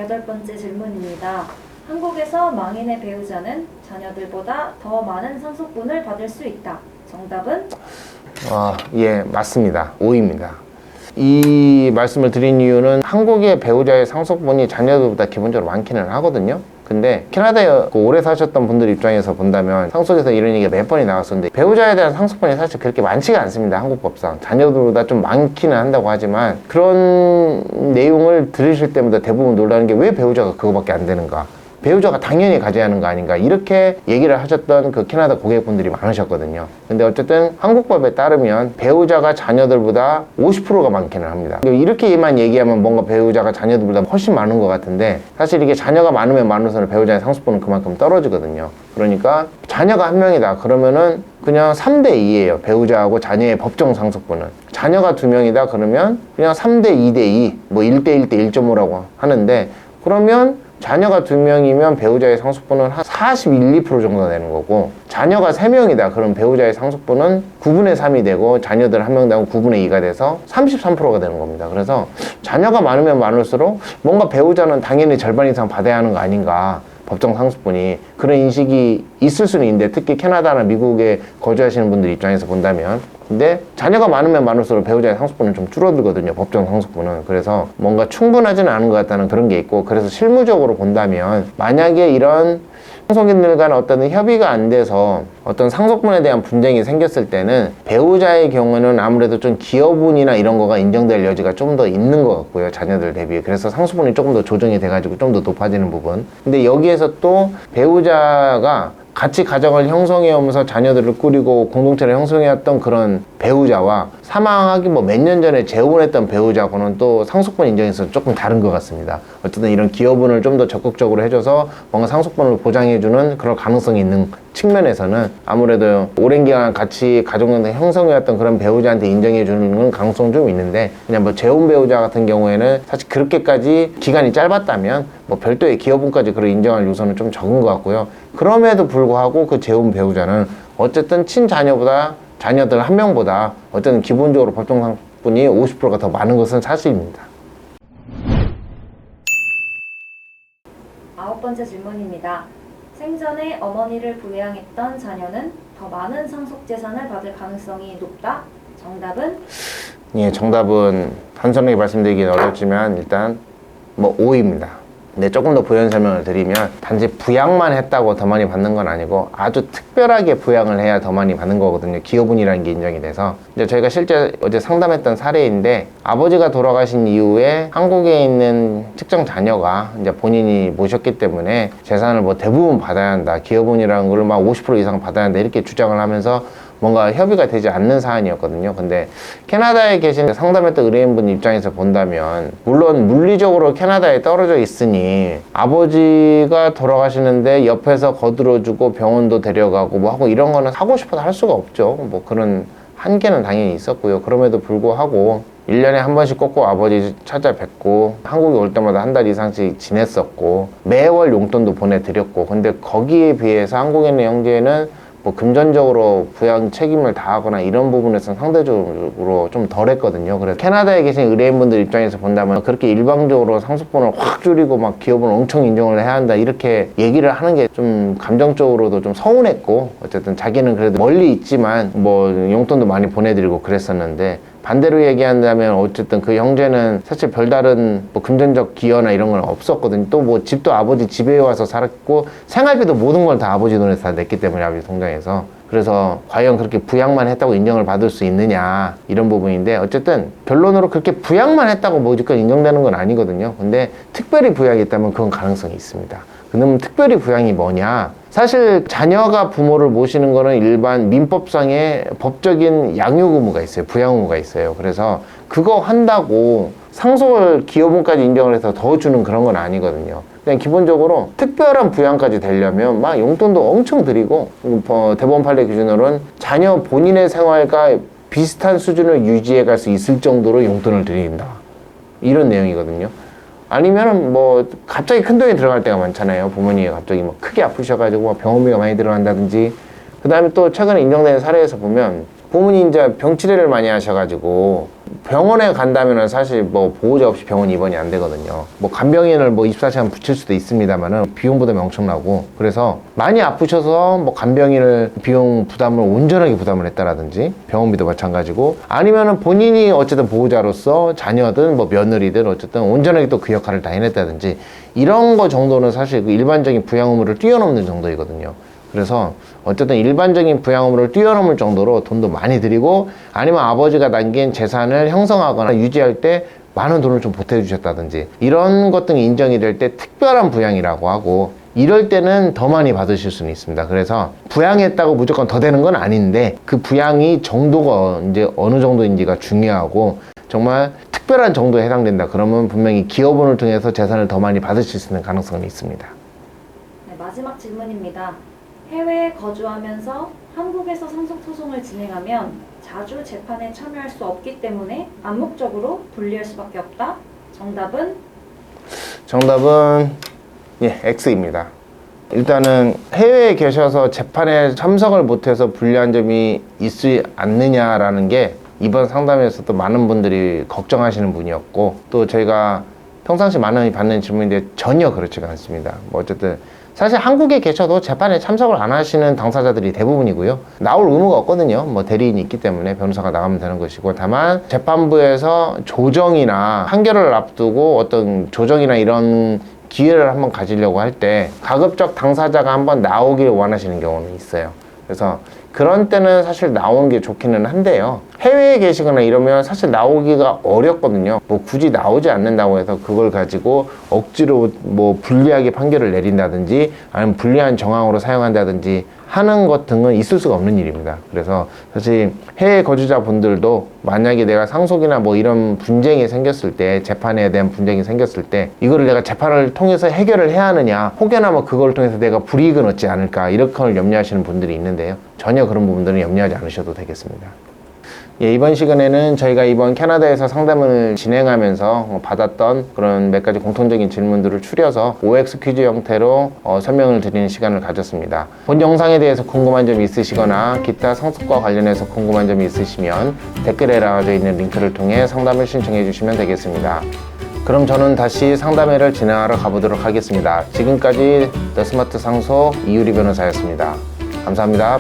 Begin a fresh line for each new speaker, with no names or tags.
8번째 질문입니다. 한국에서 망인의 배우자는 자녀들보다 더 많은 상속분을 받을 수 있다. 정답은?
예, 맞습니다. O입니다. 이 말씀을 드린 이유는 한국의 배우자의 상속분이 자녀들보다 기본적으로 많기는 하거든요. 근데 캐나다에 오래 사셨던 분들 입장에서 본다면 상속에서 이런 얘기가 몇 번이 나왔었는데 배우자에 대한 상속분이 사실 그렇게 많지가 않습니다. 한국 법상. 자녀들보다 좀 많기는 한다고 하지만 그런 내용을 들으실 때마다 대부분 놀라는 게 왜 배우자가 그거밖에 안 되는가. 배우자가 당연히 가져야 하는 거 아닌가 이렇게 얘기를 하셨던 그 캐나다 고객분들이 많으셨거든요. 근데 어쨌든 한국법에 따르면 배우자가 자녀들보다 50%가 많기는 합니다. 이렇게만 얘기하면 뭔가 배우자가 자녀들보다 훨씬 많은 것 같은데 사실 이게 자녀가 많으면 많을수록 배우자의 상속분은 그만큼 떨어지거든요. 그러니까 자녀가 한 명이다 그러면은 그냥 3대2예요. 배우자하고 자녀의 법정 상속분은. 자녀가 2명이다 그러면 그냥 3대2대2 뭐 1대1대 1.5라고 하는데 그러면 자녀가 2명이면 배우자의 상속분은 한 41, 2% 정도 되는 거고 자녀가 3명이다 그럼 배우자의 상속분은 9분의 3이 되고 자녀들 1명당 9분의 2가 돼서 33%가 되는 겁니다. 그래서 자녀가 많으면 많을수록 뭔가 배우자는 당연히 절반 이상 받아야 하는 거 아닌가 법정 상속분이 그런 인식이 있을 수는 있는데 특히 캐나다나 미국에 거주하시는 분들 입장에서 본다면 근데 자녀가 많으면 많을수록 배우자의 상속분은 좀 줄어들거든요. 법정 상속분은. 그래서 뭔가 충분하지는 않은 것 같다는 그런 게 있고 그래서 실무적으로 본다면 만약에 이런 상속인들 간 어떤 협의가 안 돼서 어떤 상속분에 대한 분쟁이 생겼을 때는 배우자의 경우는 아무래도 좀 기여분이나 이런 거가 인정될 여지가 좀 더 있는 것 같고요. 자녀들 대비. 그래서 상속분이 조금 더 조정이 돼가지고 좀 더 높아지는 부분. 근데 여기에서 또 배우자가 같이 가정을 형성해 오면서 자녀들을 꾸리고 공동체를 형성해 왔던 그런 배우자와 사망하기 뭐 몇 년 전에 재혼했던 배우자하고는 또 상속분 인정에서 조금 다른 것 같습니다. 어쨌든 이런 기여분을 좀 더 적극적으로 해줘서 뭔가 상속분을 보장해주는 그런 가능성이 있는 측면에서는 아무래도 오랜 기간 같이 가정을 형성해 왔던 그런 배우자한테 인정해주는 건 가능성 좀 있는데 그냥 뭐 재혼 배우자 같은 경우에는 사실 그렇게까지 기간이 짧았다면 뭐 별도의 기여분까지 그걸 인정할 요소는 좀 적은 것 같고요. 그럼에도 불구하고 그 재혼 배우자는 어쨌든 친자녀보다 자녀들 한 명보다 어쨌든 기본적으로 법정 상속분이 50%가 더 많은 것은 사실입니다.
9번째 질문입니다. 생전에 어머니를 부양했던 자녀는 더 많은 상속재산을 받을 가능성이 높다? 정답은?
예, 정답은 단순하게 말씀드리긴 어렵지만 일단 뭐 O입니다. 근데 조금 더 부연 설명을 드리면 단지 부양만 했다고 더 많이 받는 건 아니고 아주 특별하게 부양을 해야 더 많이 받는 거거든요. 기여분이라는 게 인정이 돼서 이제 저희가 실제 어제 상담했던 사례인데 아버지가 돌아가신 이후에 한국에 있는 특정 자녀가 이제 본인이 모셨기 때문에 재산을 뭐 대부분 받아야 한다. 기여분이라는 걸 막 50% 이상 받아야 한다. 이렇게 주장을 하면서 뭔가 협의가 되지 않는 사안이었거든요. 근데 캐나다에 계신 상담했던 의뢰인분 입장에서 본다면 물론 물리적으로 캐나다에 떨어져 있으니 아버지가 돌아가시는데 옆에서 거들어주고 병원도 데려가고 뭐 하고 이런 거는 하고 싶어도 할 수가 없죠. 뭐 그런 한계는 당연히 있었고요. 그럼에도 불구하고 1년에 한 번씩 꼭 아버지 찾아뵙고 한국에 올 때마다 한 달 이상씩 지냈었고 매월 용돈도 보내드렸고 근데 거기에 비해서 한국에 있는 형제는 뭐 금전적으로 부양 책임을 다하거나 이런 부분에서는 상대적으로 좀 덜했거든요. 그래서 캐나다에 계신 의뢰인분들 입장에서 본다면 그렇게 일방적으로 상속분을 확 줄이고 막 기여분을 엄청 인정을 해야 한다 이렇게 얘기를 하는 게 좀 감정적으로도 좀 서운했고 어쨌든 자기는 그래도 멀리 있지만 뭐 용돈도 많이 보내드리고 그랬었는데 반대로 얘기한다면 어쨌든 그 형제는 사실 별다른 뭐 금전적 기여나 이런 건 없었거든요. 또 뭐 집도 아버지 집에 와서 살았고 생활비도 모든 걸 다 아버지 돈에서 다 냈기 때문에 아버지 통장에서 그래서 과연 그렇게 부양만 했다고 인정을 받을 수 있느냐 이런 부분인데 어쨌든 결론으로 그렇게 부양만 했다고 무조건 인정되는 건 아니거든요. 근데 특별히 부양했다면 그건 가능성이 있습니다. 그럼 특별히 부양이 뭐냐? 사실 자녀가 부모를 모시는 거는 일반 민법상의 법적인 양육 의무가 있어요. 부양 의무가 있어요. 그래서 그거 한다고 상속을 기여분까지 인정을 해서 더 주는 그런 건 아니거든요. 그냥 기본적으로 특별한 부양까지 되려면 막 용돈도 엄청 드리고 대법원 판례 기준으로는 자녀 본인의 생활과 비슷한 수준을 유지해 갈 수 있을 정도로 용돈을 드린다. 이런 내용이거든요. 아니면은 뭐 갑자기 큰 돈이 들어갈 때가 많잖아요. 부모님이 갑자기 뭐 크게 아프셔가지고 병원비가 많이 들어간다든지 그 다음에 또 최근에 인정된 사례에서 보면 고모니 이제 병치레를 많이 하셔가지고 병원에 간다면은 사실 뭐 보호자 없이 병원 입원이 안 되거든요. 뭐 간병인을 뭐 24시간 붙일 수도 있습니다만은 비용 부담이 엄청나고, 그래서 많이 아프셔서 뭐 간병인을 비용 부담을 온전하게 부담을 했다라든지, 병원비도 마찬가지고, 아니면은 본인이 어쨌든 보호자로서 자녀든 뭐 며느리든 어쨌든 온전하게 또 그 역할을 다 해냈다든지, 이런 거 정도는 사실 그 일반적인 부양 의무를 뛰어넘는 정도이거든요. 그래서 어쨌든 일반적인 부양 의무를 뛰어넘을 정도로 돈도 많이 들이고, 아니면 아버지가 남긴 재산을 형성하거나 유지할 때 많은 돈을 좀 보태주셨다든지, 이런 것 등이 인정이 될 때 특별한 부양이라고 하고, 이럴 때는 더 많이 받으실 수는 있습니다. 그래서 부양했다고 무조건 더 되는 건 아닌데, 그 부양이 정도가 이제 어느 정도인지가 중요하고, 정말 특별한 정도에 해당된다 그러면 분명히 기여분을 통해서 재산을 더 많이 받으실 수 있는 가능성이 있습니다.
네, 마지막 질문입니다. 해외에 거주하면서 한국에서 상속소송을 진행하면 자주 재판에 참여할 수 없기 때문에 암묵적으로 분리할 수밖에 없다.
정답은 예, X입니다. 일단은 해외에 계셔서 재판에 참석을 못해서 불리한 점이 있지 않느냐라는 게 이번 상담에서도 많은 분들이 걱정하시는 분이었고, 또 저희가 평상시 많이 받는 질문인데 전혀 그렇지가 않습니다. 뭐 어쨌든 사실 한국에 계셔도 재판에 참석을 안 하시는 당사자들이 대부분이고요. 나올 의무가 없거든요. 뭐 대리인이 있기 때문에 변호사가 나가면 되는 것이고, 다만 재판부에서 조정이나 판결을 앞두고 어떤 조정이나 이런 기회를 한번 가지려고 할 때 가급적 당사자가 한번 나오길 원하시는 경우는 있어요. 그래서 그런 때는 사실 나오는 게 좋기는 한데요. 해외에 계시거나 이러면 사실 나오기가 어렵거든요. 뭐 굳이 나오지 않는다고 해서 그걸 가지고 억지로 뭐 불리하게 판결을 내린다든지, 아니면 불리한 정황으로 사용한다든지 하는 것 등은 있을 수가 없는 일입니다. 그래서 사실 해외 거주자분들도 만약에 내가 상속이나 뭐 이런 분쟁이 생겼을 때, 재판에 대한 분쟁이 생겼을 때 이거를 내가 재판을 통해서 해결을 해야 하느냐, 혹여나 뭐 그걸 통해서 내가 불이익은 얻지 않을까, 이렇게 염려하시는 분들이 있는데요. 전혀 그런 부분들은 염려하지 않으셔도 되겠습니다. 예, 이번 시간에는 저희가 이번 캐나다에서 상담을 진행하면서 받았던 그런 몇 가지 공통적인 질문들을 추려서 OX 퀴즈 형태로 설명을 드리는 시간을 가졌습니다. 본 영상에 대해서 궁금한 점이 있으시거나 기타 상속과 관련해서 궁금한 점이 있으시면 댓글에 나와져 있는 링크를 통해 상담을 신청해 주시면 되겠습니다. 그럼 저는 다시 상담회를 진행하러 가보도록 하겠습니다. 지금까지 더 스마트 상속 이유리 변호사였습니다. 감사합니다.